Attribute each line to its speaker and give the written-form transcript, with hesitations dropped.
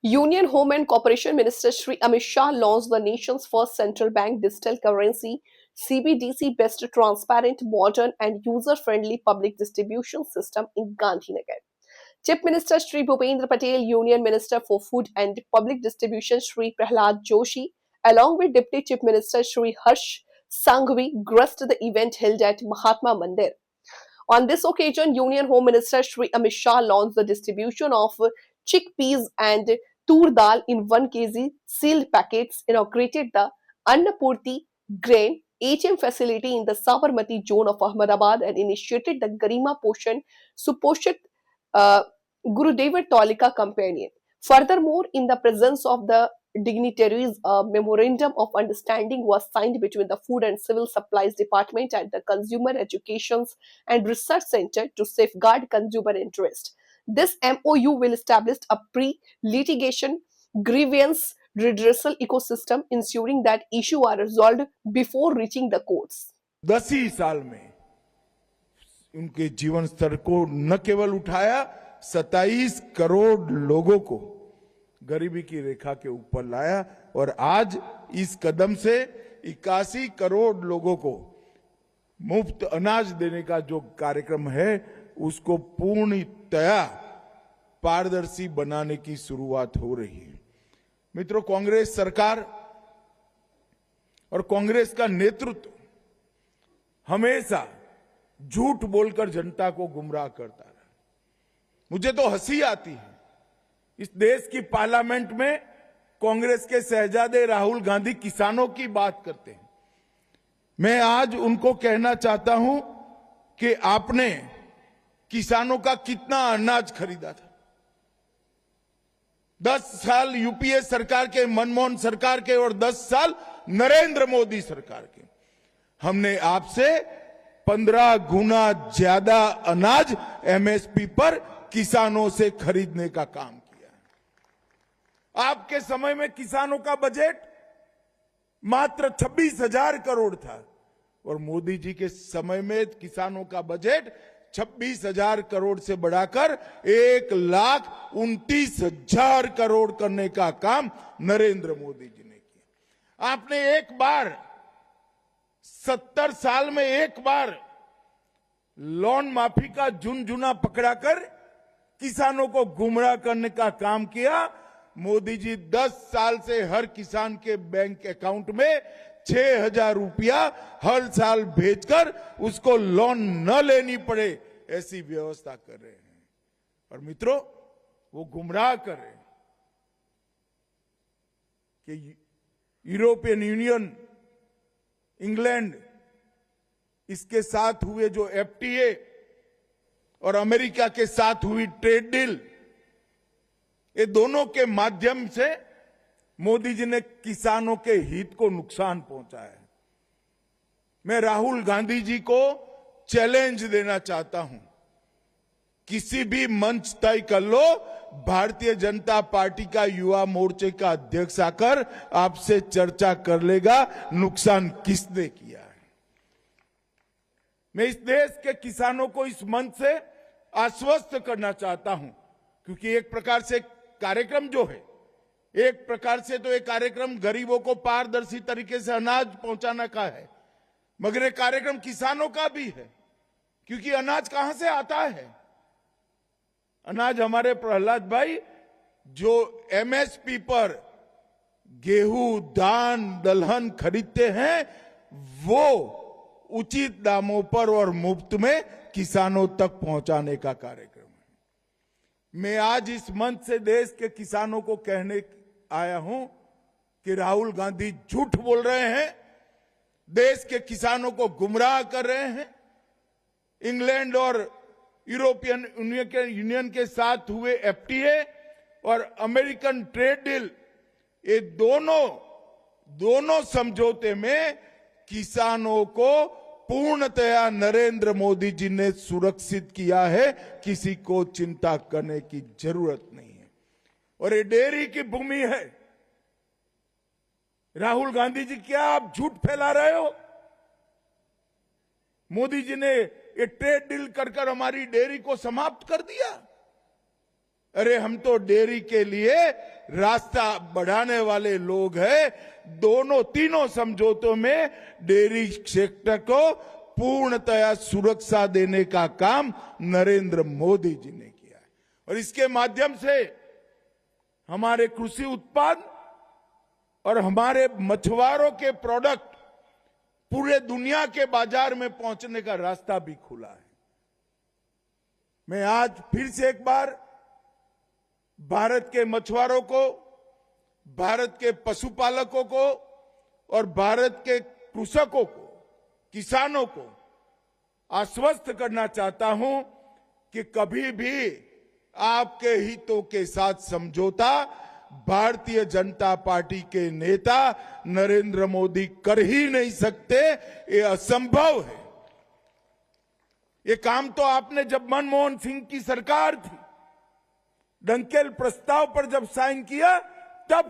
Speaker 1: Union Home and Corporation Minister Shri Amit Shah launched the nation's first central bank digital currency CBDC based transparent, modern and user-friendly public distribution system in Gandhinagar. Chief Minister Shri Bhupendra Patel, Union Minister for Food and Public Distribution Shri Prahlad Joshi, along with Deputy Chief Minister Shri Harsh Sanghvi graced the event held at Mahatma Mandir. On this occasion, Union Home Minister Shri Amit Shah launched the distribution of chickpeas and tur dal in 1 kg sealed packets, inaugurated the Annapurti grain ATM facility in the Sabarmati zone of Ahmedabad, and initiated the Garima Poshan Suposhat uh, Gurudev Tolika Companion. Furthermore, in the presence of the dignitaries, a memorandum of understanding was signed between the Food and Civil Supplies Department and the Consumer Education and Research Center to safeguard consumer interest. This MOU will establish a pre-litigation grievance redressal ecosystem, ensuring that issues are resolved before reaching the courts.
Speaker 2: 10 ही साल में उनके जीवन स्तर को न केवल उठाया, 27 करोड़ लोगों को गरीबी की रेखा के ऊपर लाया और आज इस कदम से 81 करोड़ लोगों को मुफ्त अनाज देने का जो कार्यक्रम है उसको पूर्णतया पारदर्शी बनाने की शुरुआत हो रही है। मित्रों, कांग्रेस सरकार और कांग्रेस का नेतृत्व हमेशा झूठ बोलकर जनता को गुमराह करता रहा। मुझे तो हंसी आती है, इस देश की पार्लियामेंट में कांग्रेस के शहजादे राहुल गांधी किसानों की बात करते हैं। मैं आज उनको कहना चाहता हूं कि आपने किसानों का कितना अनाज खरीदा था? 10 साल यूपीए सरकार के, मनमोहन सरकार के और 10 साल नरेंद्र मोदी सरकार के, हमने आपसे 15 गुना ज्यादा अनाज एमएसपी पर किसानों से खरीदने का काम किया। आपके समय में किसानों का बजट मात्र 26,000 करोड़ था और मोदी जी के समय में किसानों का बजट 26,000 करोड़ से बढ़ाकर 1,29,000 करोड़ करने का काम नरेंद्र मोदी जी ने किया। आपने एक बार 70 साल में एक बार लोन माफी का झुनझुना पकड़ाकर किसानों को गुमराह करने का काम किया। मोदी जी 10 साल से हर किसान के बैंक अकाउंट में 6,000 रुपया हर साल भेजकर उसको लोन न लेनी पड़े ऐसी व्यवस्था कर रहे हैं। और मित्रों, वो गुमराह कर रहे हैं कि यूरोपियन यूनियन, इंग्लैंड, इसके साथ हुए जो एफटीए और अमेरिका के साथ हुई ट्रेड डील, ये दोनों के माध्यम से मोदी जी ने किसानों के हित को नुकसान पहुंचाया है। मैं राहुल गांधी जी को चैलेंज देना चाहता हूं, किसी भी मंच तय कर लो, भारतीय जनता पार्टी का युवा मोर्चे का अध्यक्ष आकर आपसे चर्चा कर लेगा नुकसान किसने किया है। मैं इस देश के किसानों को इस मंच से आश्वस्त करना चाहता हूं, क्योंकि एक प्रकार से कार्यक्रम जो है, एक प्रकार से तो एक कार्यक्रम गरीबों को पारदर्शी तरीके से अनाज पहुंचाने का है, मगर ये कार्यक्रम किसानों का भी है, क्योंकि अनाज कहां से आता है? अनाज हमारे प्रहलाद भाई जो एमएसपी पर गेहूं, धान, दलहन खरीदते हैं, वो उचित दामों पर और मुफ्त में किसानों तक पहुंचाने का कार्यक्रम है। मैं आज इस मंच से देश के किसानों को कहने आया हूं कि राहुल गांधी झूठ बोल रहे हैं, देश के किसानों को गुमराह कर रहे हैं। इंग्लैंड और यूरोपियन यूनियन के साथ हुए एफटीए और अमेरिकन ट्रेड डील, ये दोनों समझौते में किसानों को पूर्णतया नरेंद्र मोदी जी ने सुरक्षित किया है, किसी को चिंता करने की जरूरत नहीं है। और ये डेयरी की भूमि है। राहुल गांधी जी, क्या आप झूठ फैला रहे हो? मोदी जी ने ये ट्रेड डील कर हमारी डेयरी को समाप्त कर दिया। अरे हम तो डेयरी के लिए रास्ता बढ़ाने वाले लोग हैं। तीनों समझौतों में डेयरी सेक्टर को पूर्णतया सुरक्षा देने का काम नरेंद्र मोदी जी ने किया है और इसके माध्यम से हमारे कृषि उत्पाद और हमारे मछुआरों के प्रोडक्ट पूरे दुनिया के बाजार में पहुंचने का रास्ता भी खुला है। मैं आज फिर से एक बार भारत के मछुआरों को, भारत के पशुपालकों को और भारत के कृषकों को, किसानों को आश्वस्त करना चाहता हूं कि कभी भी आपके हितों के साथ समझौता भारतीय जनता पार्टी के नेता नरेंद्र मोदी कर ही नहीं सकते। ये असंभव है। ये काम तो आपने जब मनमोहन सिंह की सरकार थी, डंकेल प्रस्ताव पर जब साइन किया तब